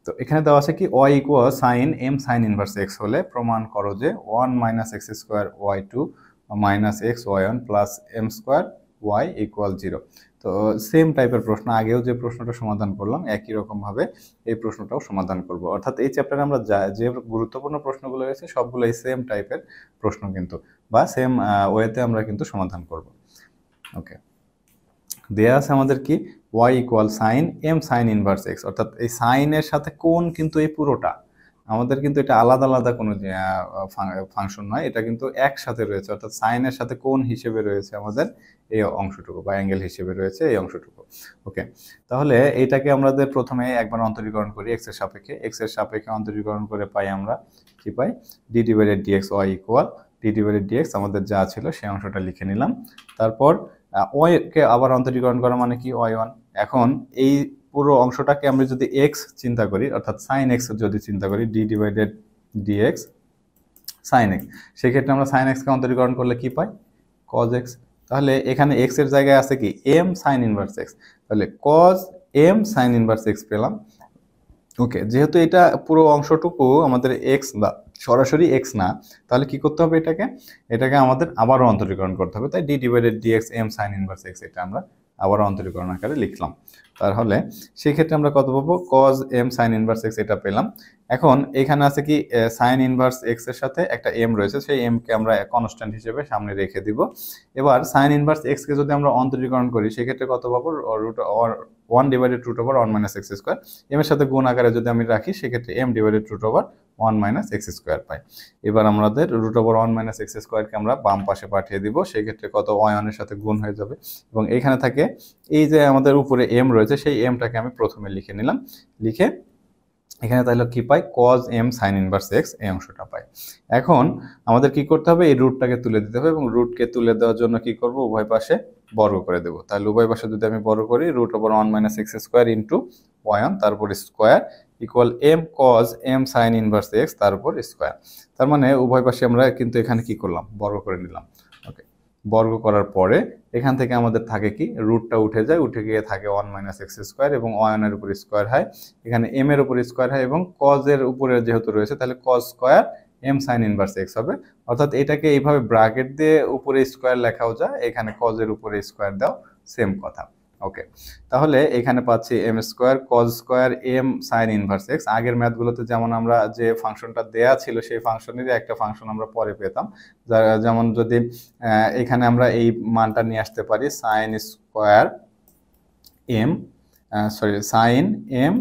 তো এখানে দেওয়া আছে কি y equal sine m sine inverse x হলে প্রমাণ করো যে 1 minus x square y2 minus x y1 plus m square y equal 0। তো সেম টাইপের প্রশ্ন, আগেও যে প্রশ্নটা সমাধান করলাম একই রকম ভাবে এই প্রশ্নটাও সমাধান করব। অর্থাৎ এই চ্যাপ্টারে আমরা যে গুরুত্বপূর্ণ প্রশ্নগুলো রয়েছে সবগুলোই সেম টাইপের প্রশ্ন কিন্তু, বা সেম ওয়েতে আমরা কিন্তু সমাধান করব। ওকে, দেয়া আছে আমাদের কি y equal sine m sine inverse x, অর্থাৎ এই সাইনের সাথে কোণ কিন্তু এই পুরোটা আমাদের কিন্তু এটা আলাদা আলাদা কোনো ফাংশন নয়, এটা কিন্তু একসাথে রয়েছে, অর্থাৎ সাইনের সাথে কোণ হিসেবে রয়েছে আমাদের এই অংশটুকু বা অ্যাঙ্গেল হিসেবে রয়েছে এই অংশটুকু। ওকে, তাহলে এইটাকে আমাদের প্রথমে একবার অন্তরীকরণ করি x এর সাপেক্ষে অন্তরীকরণ করে পাই আমরা কি পাই d divided dx y equal d divided dx, আমাদের যা ছিল সেই অংশটা লিখে নিলাম। তারপর y কে আবার অন্তরীকরণ করা মানে কি y1। এখন এই পুরো অংশটাকে আমরা যদি x চিন্তা করি, অর্থাৎ sin x যদি চিন্তা করি d divided dx sin x, সেক্ষেত্রে আমরা sin x কে অন্তরীকরণ করলে কি পাই cos x। তাহলে এখানে x এর জায়গায় আছে কি m sin ইনভার্স x, তাহলে cos m sin inverse x পেলাম। ওকে, যেহেতু এটা পুরো অংশটুকু আমাদের x বা সরাসরি x না, তাহলে কি করতে হবে এটাকে আমাদের আবারও অন্তরীকরণ করতে হবে, তাই d divided dx m sin inverse x এটা আমরা আবারও অন্তরীকরণ আকারে লিখলাম। তাহলে সেই ক্ষেত্রে আমরা কত পাবো cos m sin inverse x এটা পেলাম। এখন এখানে আছে কি sin ইনভার্স x এর সাথে একটা m রয়েছে, সেই m কে আমরা কনস্ট্যান্ট হিসেবে সামনে রেখে দিব। এবার sin ইনভার্স x কে যদি আমরা অন্তরীকরণ করি সেক্ষেত্রে কত পাবো 1 divided root over 1 minus x square, m এর সাথে গুণ আকারে যদি আমি রাখি সেক্ষেত্রে m divided root over 1 minus x square পাই। এবার আমাদের রুট ওভার 1 মাইনাস এক্স স্কোয়ারকে আমরা বাম পাশে পাঠিয়ে দিব, সেই ক্ষেত্রে কত y1 এর সাথে গুণ হয়ে যাবে এবং এখানে থাকে এই যে আমাদের উপরে m রয়েছে সেই mটাকে আমি প্রথমে লিখে নিলাম, লিখে এখানে তাহলে কি পাই cos m sin inverse x এই অংশটা পাই। এখন আমাদের কি করতে হবে এই রুটটাকে তুলে দিতে হবে এবং রুটকে তুলে দেওয়ার জন্য কি করব উভয় পাশে বর্গ করে দেব। তাহলে উভয় পাশে যদি আমি বর্গ করি root over 1 minus x square into y1 তারপর square equal m cos m sin inverse x তারপর স্কোয়ার। তার মানে উভয় পাশে আমরা কিন্তু এখানে কি করলাম বর্গ করে নিলাম। ওকে, বর্গ করার পরে এখান থেকে আমাদের থাকে কি রুটটা উঠে যায়, উঠে গিয়ে থাকে 1 মাইনাস এক্স স্কোয়ার এবং y1 এর উপর স্কোয়ার হয়, এখানে m এর উপর স্কোয়ার হয় এবং cos এর উপরে যেহেতু রয়েছে তাহলে cos square m sin inverse x হবে। অর্থাৎ এটাকে এইভাবে ব্র্যাকেট দিয়ে উপরে স্কোয়ার লেখাও যায়, এখানে cos এর উপরে স্কোয়ার দাও, সেম কথা। ওকে, তাহলে এখানে পাচ্ছি m square cos square m sin inverse x। আগের ম্যাথগুলোতে যেমন আমরা যে ফাংশনটা দেয়া ছিল সেই ফাংশনেরই একটা ফাংশন আমরা পরে পেতাম, যেমন যদি এখানে আমরা এই মানটা নিয়ে আসতে পারি sin square m sin m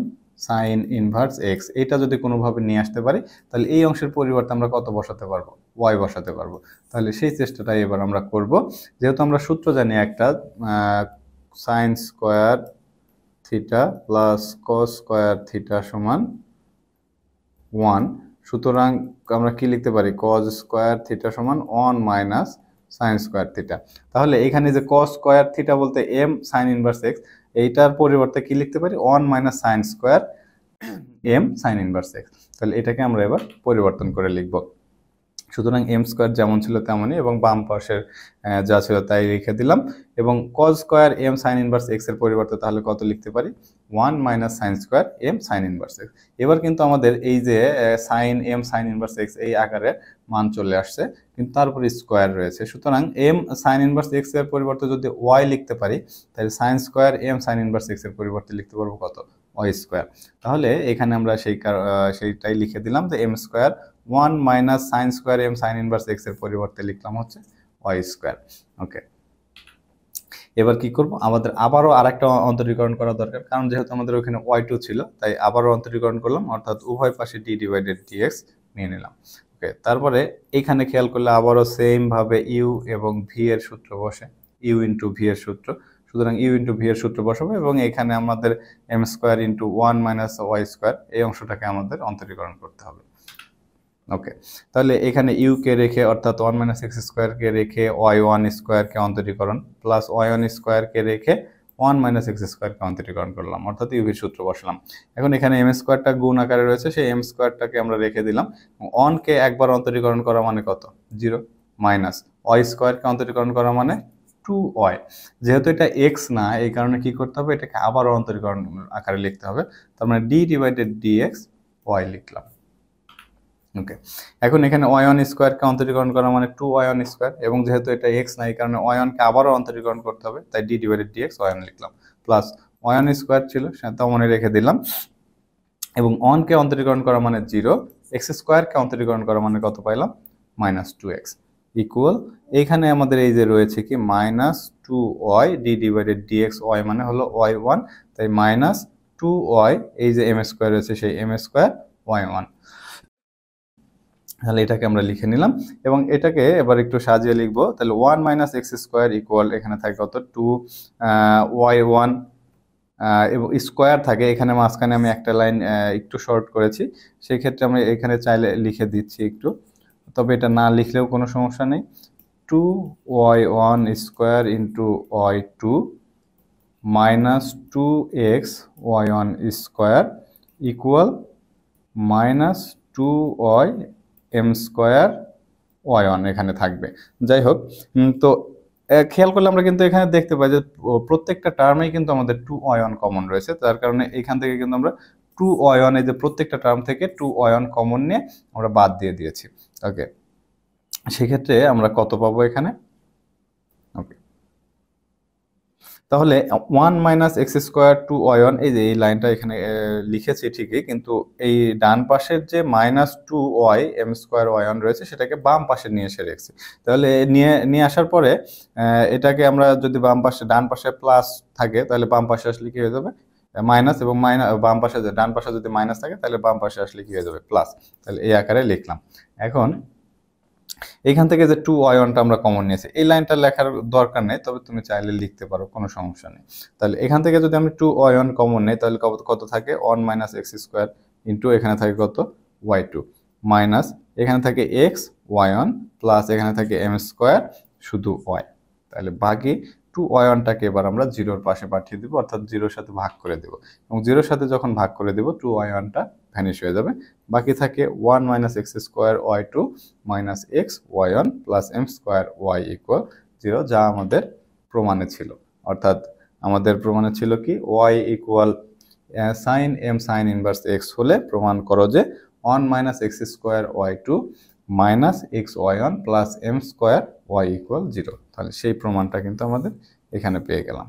sin inverse x, এটা যদি কোনোভাবে নিয়ে আসতে পারি তাহলে এই অংশের পরিবর্তে আমরা কত বসাতে পারবো y বসাতে পারবো। তাহলে সেই চেষ্টাটাই এবার আমরা করব, যেহেতু আমরা সূত্র জানি একটা sin square theta plus cos square theta সমান 1, সুতরাং আমরা কি লিখতে পারি cos স্কোয়ার থিটা সমান 1 মাইনাস sin স্কোয়ার থিটা। তাহলে এখানে যে cos স্কোয়ার থিটা বলতে m sin ইনভার্স x, এইটার পরিবর্তে কি লিখতে পারি 1 minus sin square m sin inverse x। তাহলে এটাকে আমরা এবার পরিবর্তন করে লিখব। সুতরাং m স্কোয়ার যেমন ছিল তেমনই এবং বাম পাশের যা ছিল তাই লিখে দিলাম এবং cos square m sin inverse x এর পরিবর্তে তাহলে কত লিখতে পারি 1 minus sin square m sin inverse x। এবার কিন্তু আমাদের এই যে sin m sin inverse x এই আকারে মান চলে আসছে, কিন্তু তারপরে স্কোয়ার রয়েছে, সুতরাং m sin ইনভার্স x এর পরিবর্তে যদি y লিখতে পারি তাহলে sin square m sin inverse x এর পরিবর্তে লিখতে পারবো কত y স্কোয়ার। তাহলে এখানে আমরা সেইটাই লিখে দিলাম যে m square 1 minus sin square m sin inverse x এর পরিবর্তে লিখলাম হচ্ছে y স্কোয়ার। ওকে, এবার কি করব আমাদের আবারও আরেকটা অন্তরীকরণ করা দরকার, কারণ যেহেতু আমাদের ওখানে y2 ছিল তাই আবারও অন্তরীকরণ করলাম, অর্থাৎ উভয় পাশে d ডিভাইডেড dx নিয়ে নিলাম। ওকে, তারপরে এখানে খেয়াল করলে আবারও সেম ভাবে u এবং v এর সূত্র বসে, u ইন্টু v এর সূত্র, সুতরাং u ইন্টু v এর সূত্র বসাবো এবং এখানে আমাদের m square into 1 minus y square এই অংশটাকে আমাদের অন্তরীকরণ করতে হবে। ওকে, তাহলে এখানে u কে রেখে অর্থাৎ 1 মাইনাস এক্স স্কোয়ার কে রেখে y1 স্কোয়ার কে অন্তরীকরণ প্লাস y1 স্কোয়ার কে রেখে 1 মাইনাস এক্স স্কোয়ার কে অন্তরীকরণ করলাম, অর্থাৎ u এর সূত্র বসালাম। এখন এখানে m স্কোয়ারটা গুণ আকারে রয়েছে, সেই m স্কোয়ারটাকে আমরা রেখে দিলাম। 1 কে একবার অন্তরীকরণ করা মানে কত 0 মাইনাস y স্কোয়ার কে অন্তরীকরণ করা মানে 2y। যেহেতু এটা x না, এই কারণে কি করতে হবে, এটাকে আবার অন্তরীকরণ আকারে লিখতে হবে। তার মানে d ডিভাইডেড dx y লিখলাম। ওকে, এখন এখানে y1 স্কোয়ারকে অন্তরীকরণ করা মানে 2y1 স্কোয়ার, এবং যেহেতু এটা x না, এই কারণে y1কে আবারও অন্তরীকরণ করতে হবে, তাই d ডিভাইডেড dx y1 লিখলাম, প্লাস y1 স্কোয়ার ছিল সেটা মনে রেখে দিলাম, এবং 1 কে অন্তরীকরণ করা মানে 0, x স্কোয়ারকে অন্তরীকরণ করা মানে কত পাইলাম, -2x ইকুয়াল, এইখানে আমাদের এই যে রয়েছে কি -2y d divided dx y মানে হলো y1, তাই -2y, এই যে m স্কোয়ার রয়েছে সেই m স্কোয়ার y1। তাহলে এটাকে আমরা লিখে নিলাম, এবং এটাকে এবার একটু সাজিয়ে লিখবো। তাহলে 1 - x স্কোয়ার ইকুয়াল, এখানে থাকে কত 2y1, এবং স্কোয়ার থাকে এখানে, মাঝখানে আমি একটা লাইন একটু শর্ট করেছি, সেই ক্ষেত্রে আমি এখানে চাইলে লিখে দিচ্ছি একটু, তবে এটা না লিখলেও কোনো সমস্যা নেই। 2y1 square into y2 -2x y1 square equal -2y m square y1 এখানে থাকবে। যাই হোক, তো খেয়াল করলে আমরা কিন্তু এখানে দেখতে পাই যে প্রত্যেকটা টার্মেই কিন্তু আমাদের 2y1 কমন রয়েছে, তার কারণে এখান থেকে কিন্তু আমরা 2y1, এই যে প্রত্যেকটা টার্ম থেকে 2y1 কমন নিয়ে আমরা বাদ দিয়ে দিয়েছি। ওকে, সেক্ষেত্রে আমরা কত পাবো এখানে? ওকে, তাহলে 1 - x স্কোয়ার 2y1, এই যে এই লাইনটা এখানে লিখেছি ঠিকই, কিন্তু এই ডান পাশের যে -2y m স্কোয়ার y1 রয়েছে সেটাকে বাম পাশে নিয়ে এসে রেখেছি। তাহলে নিয়ে আসার পরে এটাকে আমরা যদি ডান পাশে প্লাস থাকে, তাহলে বাম পাশে আসলে কি হয়ে যাবে, মাইনাস, এবং বাম পাশে, ডান পাশে যদি মাইনাস থাকে তাহলে বাম পাশে আসলে কি হয়ে যাবে, প্লাস। তাহলে এই আকারে লিখলাম। এখন এখান থেকে যে 2y1টা আমরা কমন নিয়েছি, এই লাইনটা লেখার দরকার নেই, তবে তুমি চাইলে লিখতে পারো, কোনো সমস্যা নেই। তাহলে এখান থেকে যদি আমি 2y1 কমন নেই, তাহলে কত থাকে, 1 - x স্কোয়ার ইন্টু এখানে থাকে কত, y2, মাইনাস এখানে থাকে x y1, প্লাস এখানে থাকে m স্কোয়ার শুধু y। তাহলে বাকি 2y1টাকে এবার আমরা 0-র পাশে পাঠিয়ে দিব, অর্থাৎ 0-র সাথে ভাগ করে দেব, এবং 0-র সাথে যখন ভাগ করে দেব 2y1টা ভ্যানিশ হয়ে যাবে। বাকি থাকে 1 - x square y2 minus x y1 plus m square y equal 0, যা আমাদের প্রমাণে ছিল। অর্থাৎ আমাদের প্রমাণে ছিল কি, y equal sine m sine inverse x হলে প্রমাণ করো যে 1 - x square y2 minus x y1 plus m square y equal 0। তাহলে সেই প্রমাণটা কিন্তু আমাদের এখানে পেয়ে গেলাম।